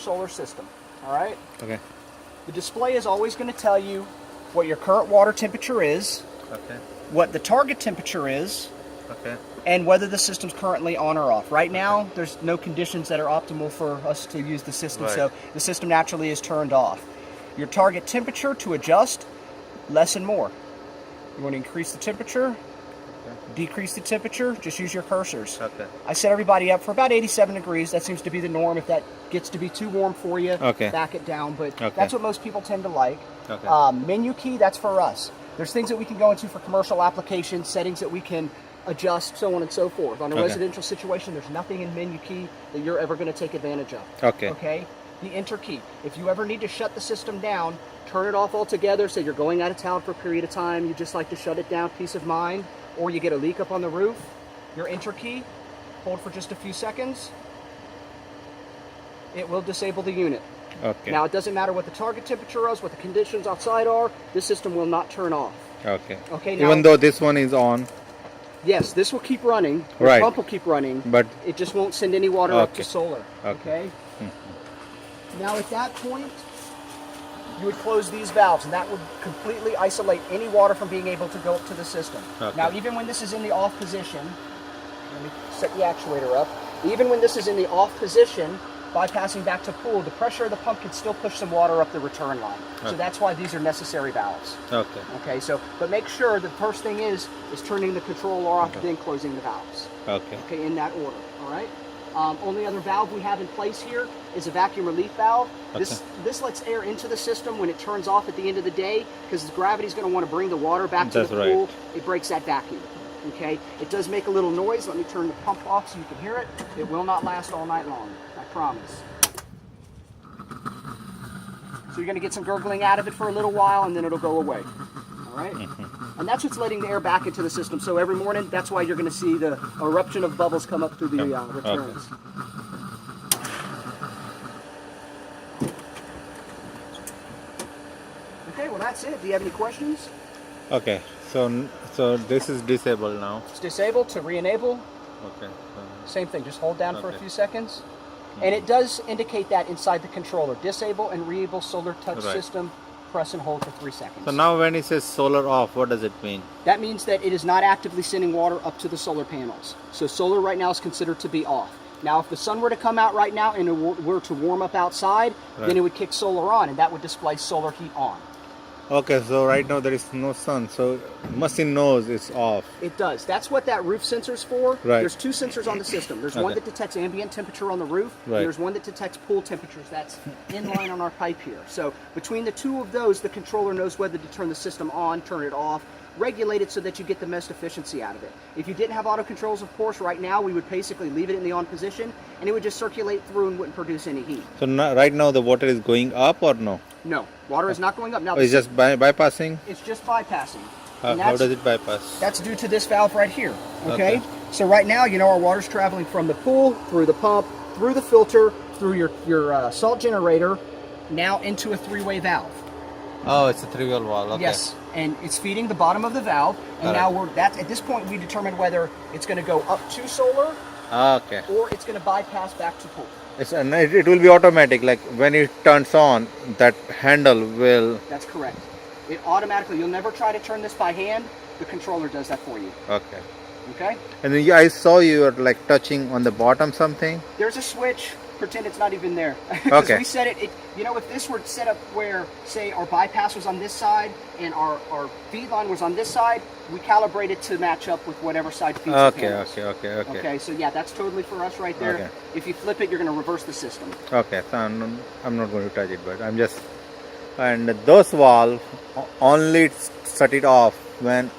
solar system. All right? Okay. The display is always going to tell you what your current water temperature is, Okay. what the target temperature is, Okay. and whether the system's currently on or off. Right now, there's no conditions that are optimal for us to use the system, Right. so the system naturally is turned off. Your target temperature to adjust, less and more. You want to increase the temperature, decrease the temperature, just use your cursors. Okay. I set everybody up for about 87 degrees. That seems to be the norm. If that gets to be too warm for you, Okay. back it down, but Okay. that's what most people tend to like. Okay. Menu key, that's for us. There's things that we can go into for commercial applications, settings that we can adjust, so on and so forth. On a Okay. residential situation, there's nothing in menu key that you're ever going to take advantage of. Okay. Okay? The enter key. If you ever need to shut the system down, turn it off altogether. Say you're going out of town for a period of time, you just like to shut it down, peace of mind, or you get a leak up on the roof, your enter key, hold for just a few seconds. It will disable the unit. Okay. Now, it doesn't matter what the target temperature is, what the conditions outside are, this system will not turn off. Okay. Okay, now, Even though this one is on, yes, this will keep running, the Right. pump will keep running, but it just won't send any water up to Okay. solar. Okay. Now, at that point, you would close these valves, and that would completely isolate any water from being able to go up to the system. Okay. Now, even when this is in the off position, let me set the actuator up. Even when this is in the off position, bypassing back to pool, the pressure of the pump can still push some water up the return line. So Okay. that's why these are necessary valves. okay. Okay, so, but make sure the first thing is turning the controller off, then closing the valves. Okay. Okay, in that order, all right? Only other valve we have in place here is a vacuum relief valve. This lets air into the system when it turns off at the end of the day, because gravity's going to want to bring the water back to That's the right. pool. It breaks that vacuum. Okay, it does make a little noise. Let me turn the pump off so you can hear it. It will not last all night long, I promise. So you're going to get some gurgling out of it for a little while, and then it'll go away. All right? And that's what's letting the air back into the system. So every morning, that's why you're going to see the eruption of bubbles come up through the returns. Okay, well that's it. Do you have any questions? Okay. So this is disabled now. It's disabled to re-enable. Okay. Same thing, just hold down for a Okay. few seconds. And it does indicate that inside the controller. Disable and re-enable solar touch Right. system. Press and hold for 3 seconds. So now when it says solar off, what does it mean? That means that it is not actively sending water up to the solar panels. So solar right now is considered to be off. Now, if the sun were to come out right now and it were to warm up outside, Right. then it would kick solar on, and that would display solar heat on. Okay, so right now there is no sun, so machine knows it's off. It does. That's what that roof sensor's for. Right. There's 2 sensors on the system. There's one Okay. that detects ambient temperature on the roof, Right. and there's one that detects pool temperatures. That's in line on our pipe here. So between the 2 of those, the controller knows whether to turn the system on, turn it off, regulate it so that you get the most efficiency out of it. If you didn't have auto controls, of course, right now we would basically leave it in the on position, and it would just circulate through and wouldn't produce any heat. So right now the water is going up or no? No, water is not going up. Now Or it's just bypassing? it's just bypassing. How And that's- does it bypass? That's due to this valve right here, okay? Okay. So right now, you know, our water's traveling from the pool, through the pump, through the filter, through your salt generator, now into a 3-way valve. Oh, it's a 3-wheel valve. Okay. Yes, and it's feeding the bottom of the valve, and Got now at this point we determine whether it's going to go up to solar Okay. or it's going to bypass back to pool. And it will be automatic, like when it turns on, that handle will... That's correct. It automatically, you'll never try to turn this by hand, the controller does that for you, Okay. okay? And then I saw you were like touching on the bottom something. There's a switch. Pretend it's not even there. 'Cause Okay. we set it, you know, if this were set up where, say, our bypass was on this side and our feed line was on this side, we calibrate it to match up with whatever side feeds the Okay, panels. okay. Okay, so yeah, that's totally for us right there. Okay. If you flip it, you're going to reverse the system. Okay, so I'm not going to touch it, but I'm just... And those valves only shut it off when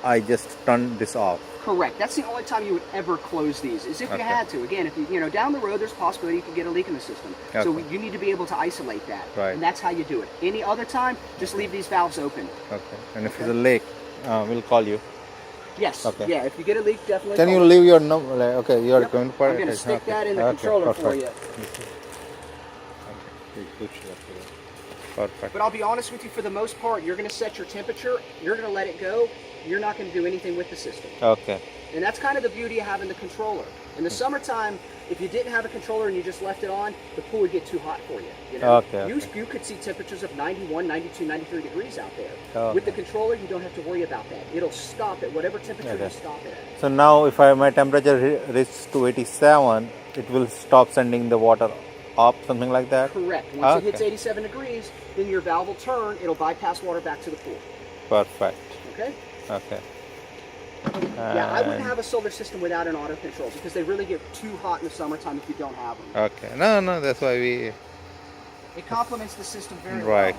I just turn this off. Correct. That's the only time you would ever close these, is if you Okay. had to. Again, if you know, down the road, there's a possibility you could get a leak in the system. So Okay. you need to be able to isolate that. Right. And that's how you do it. Any other time, just leave these valves open. Okay. And if it's a leak, we'll call you. Yes. Okay. Yeah, if you get a leak, definitely Can call you us. leave your number? Like, okay, you are Yep. going to I'm going to stick that in the controller for you. Perfect. But I'll be honest with you, for the most part, you're going to set your temperature, you're going to let it go, you're not going to do anything with the system. Okay. And that's kind of the beauty of having the controller. In the summertime, If you didn't have a controller and you just left it on, the pool would get too hot for you. You know? Okay, You could see temperatures of 91, 92, 93 degrees out there. Okay. With the controller, you don't have to worry about that. It'll stop at whatever temperature Okay. you stop it at. So now if my temperature reaches to 87, it will stop sending the water up, something like that? Correct. Once it hits Okay. 87 degrees, then your valve will turn. It'll bypass water back to the pool. Perfect. Okay? Okay. Yeah, I wouldn't And- have a solar system without an auto control because they really get too hot in the summertime if you don't have them. Okay. No, that's why we... It complements the system very Right.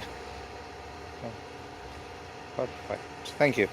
well. Perfect. Thank you.